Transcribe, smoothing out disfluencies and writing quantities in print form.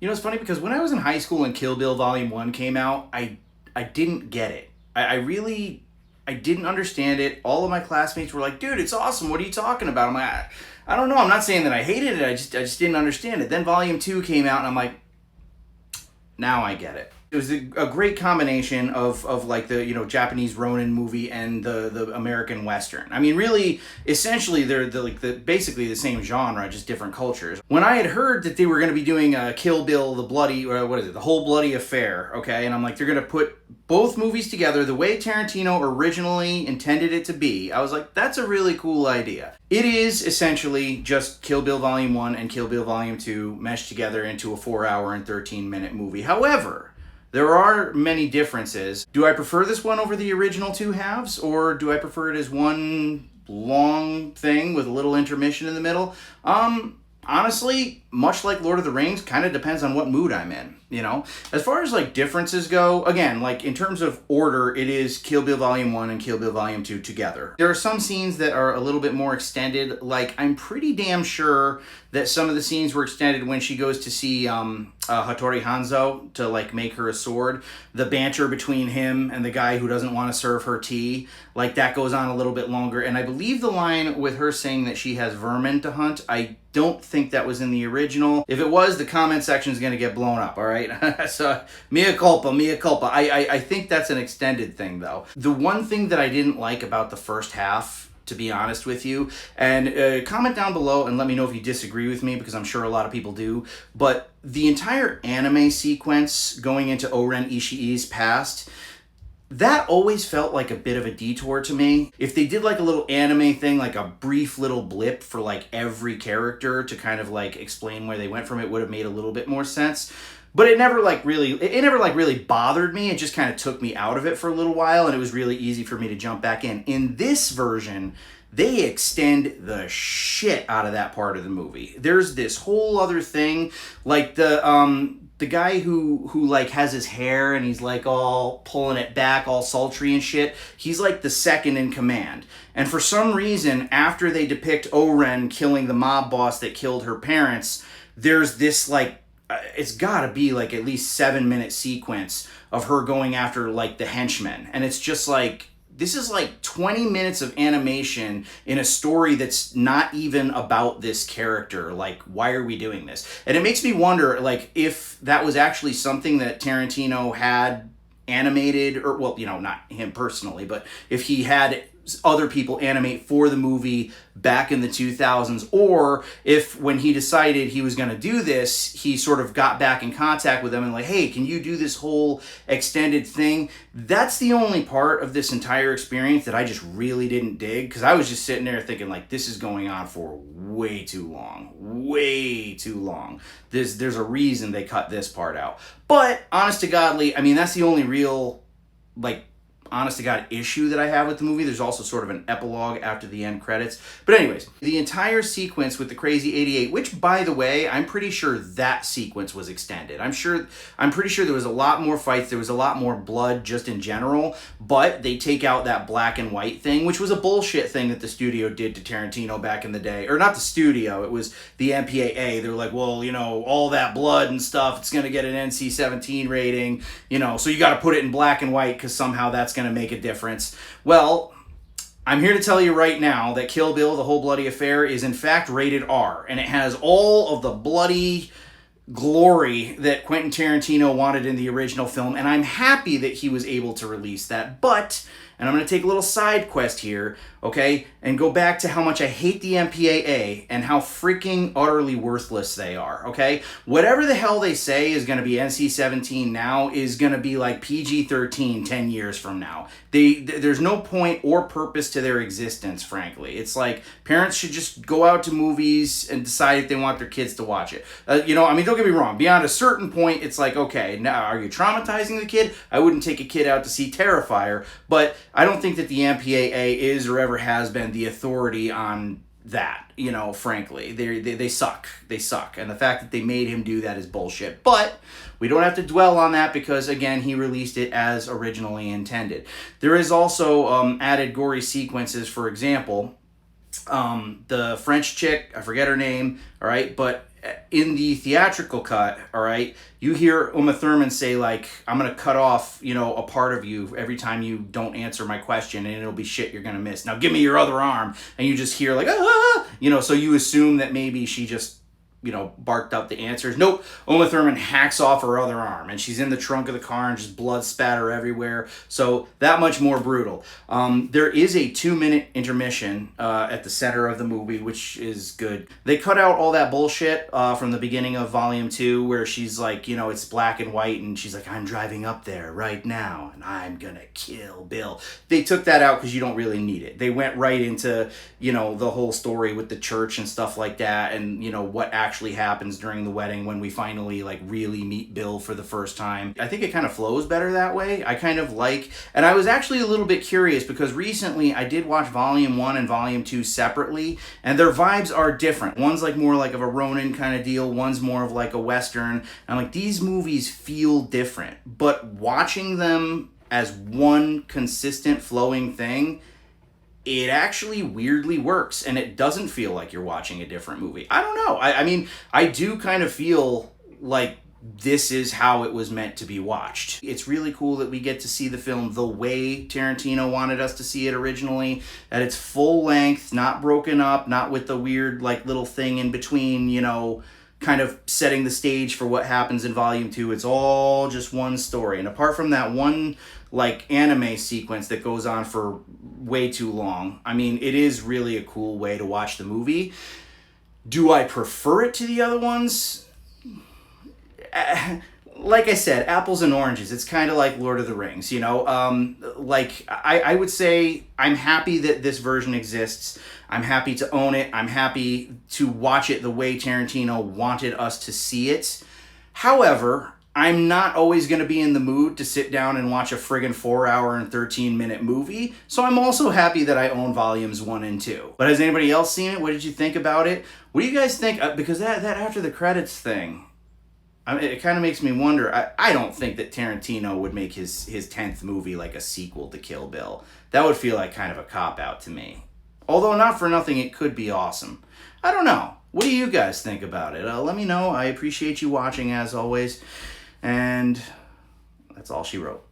You know, it's funny because when I was in high school and Kill Bill Volume 1 came out, I didn't get it. I really I didn't understand it. All of my classmates were like, "Dude, it's awesome. What are you talking about?" I'm like, I don't know. I'm not saying that I hated it. I just didn't understand it. Then Volume 2 came out and I'm like, now I get it. It was a great combination of like the Japanese Ronin movie and the American Western. I mean, really, essentially they're basically the same genre, just different cultures. When I had heard that they were going to be doing Kill Bill, the bloody, or what is it, the Whole Bloody Affair, okay, and I'm like, they're going to put both movies together the way Tarantino originally intended it to be. I was like, that's a really cool idea. It is essentially just Kill Bill Volume 1 and Kill Bill Volume 2 meshed together into a 4 hour and 13-minute movie. However, there are many differences. Do I prefer this one over the original two halves, or do I prefer it as one long thing with a little intermission in the middle? Honestly, much like Lord of the Rings, kind of depends on what mood I'm in, you know? As far as like differences go, again, like in terms of order, it is Kill Bill Volume 1 and Kill Bill Volume 2 together. There are some scenes that are a little bit more extended, like I'm pretty damn sure that some of the scenes were extended when she goes to see Hattori Hanzo to like make her a sword. The banter between him and the guy who doesn't want to serve her tea, like that goes on a little bit longer. And I believe the line with her saying that she has vermin to hunt, I don't think that was in the original. If it was, the comment section is going to get blown up, all right? So, mea culpa, mea culpa. I think that's an extended thing, though. The one thing that I didn't like about the first half, to be honest with you, and comment down below and let me know if you disagree with me, because I'm sure a lot of people do, but the entire anime sequence going into Oren Ishii's past, that always felt like a bit of a detour to me. If they did like a little anime thing, like a brief little blip for like every character to kind of like explain where they went from, it would have made a little bit more sense. But it never really bothered me. It just kind of took me out of it for a little while, and it was really easy for me to jump back in. In this version, they extend the shit out of that part of the movie. There's this whole other thing, like the guy who like has his hair and he's like all pulling it back, all sultry and shit. He's like the second in command. And for some reason, after they depict Oren killing the mob boss that killed her parents, there's this like it's gotta be like at least 7-minute sequence of her going after like the henchmen. And it's just like, this is like 20 minutes of animation in a story that's not even about this character. Like, why are we doing this? And it makes me wonder, like, if that was actually something that Tarantino had animated, or, well, not him personally, but if he had other people animate for the movie back in the 2000s, or if when he decided he was going to do this, he sort of got back in contact with them and like, hey, can you do this whole extended thing? That's the only part of this entire experience that I just really didn't dig, because I was just sitting there thinking like, this is going on for way too long. There's a reason they cut this part out. But honest to godly, I mean, that's the only real like honest to God issue that I have with the movie. There's also sort of an epilogue after the end credits. But anyways, the entire sequence with the Crazy 88, which by the way, I'm pretty sure that sequence was extended. I'm pretty sure there was a lot more fights, there was a lot more blood just in general, but they take out that black and white thing, which was a bullshit thing that the studio did to Tarantino back in the day. Or not the studio, it was the MPAA. They were like, well, all that blood and stuff, it's going to get an NC-17 rating, so you got to put it in black and white because somehow that's going to make a difference. Well, I'm here to tell you right now that Kill Bill, The Whole Bloody Affair, is in fact rated R, and it has all of the bloody glory that Quentin Tarantino wanted in the original film, and I'm happy that he was able to release that. But, and I'm going to take a little side quest here, okay, and go back to how much I hate the MPAA and how freaking utterly worthless they are, okay? Whatever the hell they say is going to be NC-17 now is going to be like PG-13 10 years from now. There's no point or purpose to their existence, frankly. It's like parents should just go out to movies and decide if they want their kids to watch it. Don't get me wrong. Beyond a certain point, it's like, okay, now are you traumatizing the kid? I wouldn't take a kid out to see Terrifier, but I don't think that the MPAA is or ever has been the authority on that, frankly. They suck. They suck. And the fact that they made him do that is bullshit. But we don't have to dwell on that because, again, he released it as originally intended. There is also added gory sequences. For example, the French chick, I forget her name, all right, but in the theatrical cut, all right, you hear Uma Thurman say like, "I'm gonna cut off, you know, a part of you every time you don't answer my question, and it'll be shit you're gonna miss. Now give me your other arm," and you just hear like, "Ah," you know, so you assume that maybe she just, you know, barked up the answers. Nope. Uma Thurman hacks off her other arm, and she's in the trunk of the car, and just blood spatter everywhere. So that much more brutal. There is a 2-minute intermission at the center of the movie, which is good. They cut out all that bullshit from the beginning of Volume 2, where she's like, you know, it's black and white, and she's like, "I'm driving up there right now, and I'm gonna kill Bill." They took that out because you don't really need it. They went right into, you know, the whole story with the church and stuff like that, and, you know, what actually happens during the wedding when we finally like really meet Bill for the first time. I think it kind of flows better that way. I kind of like, and I was actually a little bit curious because recently I did watch Volume 1 and Volume 2 separately, and their vibes are different. One's like more like of a Ronin kind of deal, one's more of like a Western. I'm like, these movies feel different, but watching them as one consistent flowing thing, it actually weirdly works, and it doesn't feel like you're watching a different movie. I don't know. I mean, I do kind of feel like this is how it was meant to be watched. It's really cool that we get to see the film the way Tarantino wanted us to see it originally, that it's full length, not broken up, not with the weird like little thing in between, you know, kind of setting the stage for what happens in Volume 2. It's all just one story. And apart from that one like anime sequence that goes on for way too long, I mean, it is really a cool way to watch the movie. Do I prefer it to the other ones? Like I said, apples and oranges. It's kind of like Lord of the Rings, you know? Like, I would say I'm happy that this version exists. I'm happy to own it. I'm happy to watch it the way Tarantino wanted us to see it. However, I'm not always going to be in the mood to sit down and watch a friggin' 4-hour and 13-minute movie, so I'm also happy that I own Volumes 1 and 2. But has anybody else seen it? What did you think about it? What do you guys think? Because that after the credits thing, I mean, it kind of makes me wonder. I don't think that Tarantino would make his 10th movie like a sequel to Kill Bill. That would feel like kind of a cop-out to me. Although not for nothing, it could be awesome. I don't know. What do you guys think about it? Let me know. I appreciate you watching as always. And that's all she wrote.